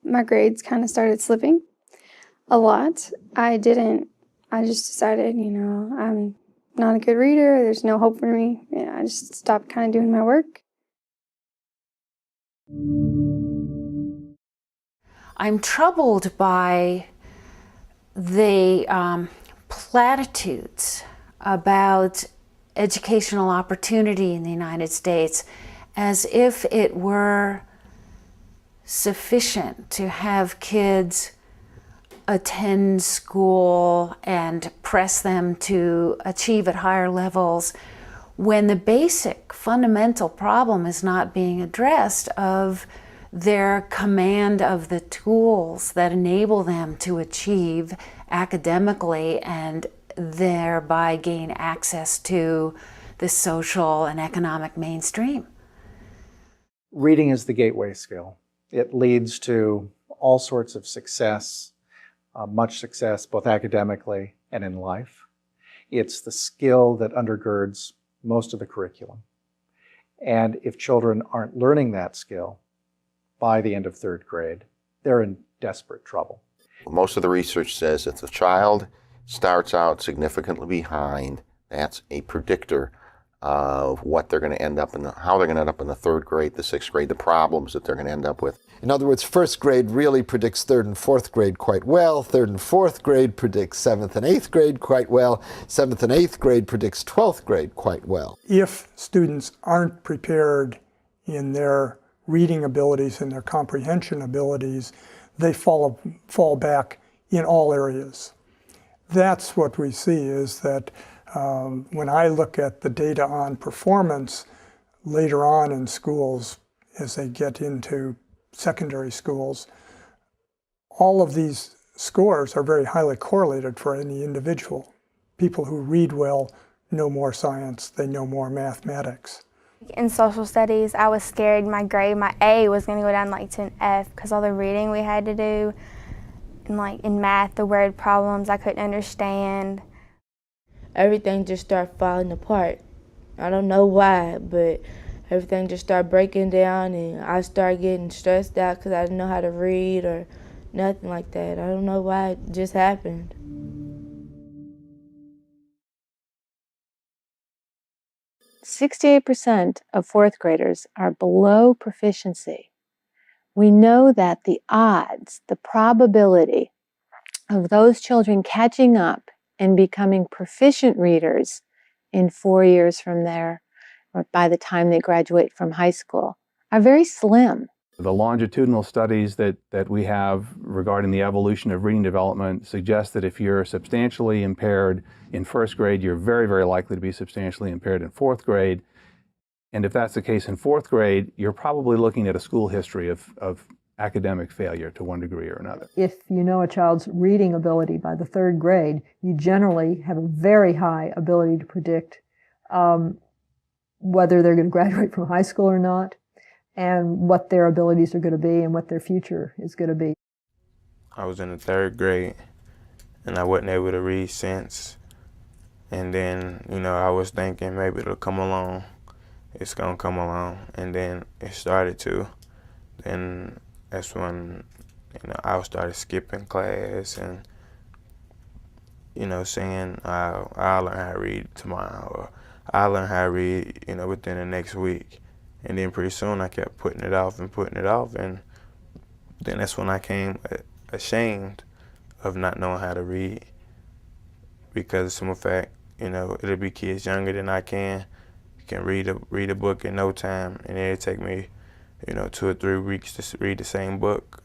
my grades kind of started slipping a lot. I just decided, I'm not a good reader. There's no hope for me. I just stopped kind of doing my work. I'm troubled by the platitudes about educational opportunity in the United States, as if it were sufficient to have kids attend school and press them to achieve at higher levels, when the basic fundamental problem is not being addressed of their command of the tools that enable them to achieve academically and thereby gain access to the social and economic mainstream. Reading is the gateway skill. It leads to all sorts of success, much success both academically and in life. It's the skill that undergirds most of the curriculum. And if children aren't learning that skill by the end of third grade, they're in desperate trouble. Most of the research says if the child starts out significantly behind, that's a predictor of what they're going to end up in, how they're going to end up in the third grade, the sixth grade, the problems that they're going to end up with. In other words, first grade really predicts third and fourth grade quite well. Third and fourth grade predicts seventh and eighth grade quite well. Seventh and eighth grade predicts 12th grade quite well. If students aren't prepared in their reading abilities and their comprehension abilities, they fall back in all areas. That's what we see, is that when I look at the data on performance later on in schools, as they get into secondary schools, all of these scores are very highly correlated for any individual. People who read well know more science, they know more mathematics. In social studies, I was scared my A was going to go down to an F because all the reading we had to do, and in math, the word problems I couldn't understand. Everything just started falling apart. I don't know why, but everything just started breaking down, and I started getting stressed out because I didn't know how to read or nothing like that. I don't know why, it just happened. "68% of fourth graders are below proficiency." We know that the odds, the probability of those children catching up and becoming proficient readers in 4 years from there, or by the time they graduate from high school, are very slim. The longitudinal studies that we have regarding the evolution of reading development suggest that if you're substantially impaired in first grade, you're very, very likely to be substantially impaired in fourth grade. And if that's the case in fourth grade, you're probably looking at a school history of academic failure to one degree or another. If you know a child's reading ability by the third grade, you generally have a very high ability to predict whether they're going to graduate from high school or not, and what their abilities are going to be and what their future is going to be. I was in the third grade and I wasn't able to read since. And then, I was thinking maybe it'll come along. It's going to come along. And then it started to. Then that's when, I started skipping class and, saying I'll learn how to read tomorrow, or I'll learn how to read, within the next week. And then pretty soon I kept putting it off, and then that's when I came ashamed of not knowing how to read, because of some fact, it'll be kids younger than I can read a book in no time, and it'll take me, 2 or 3 weeks to read the same book.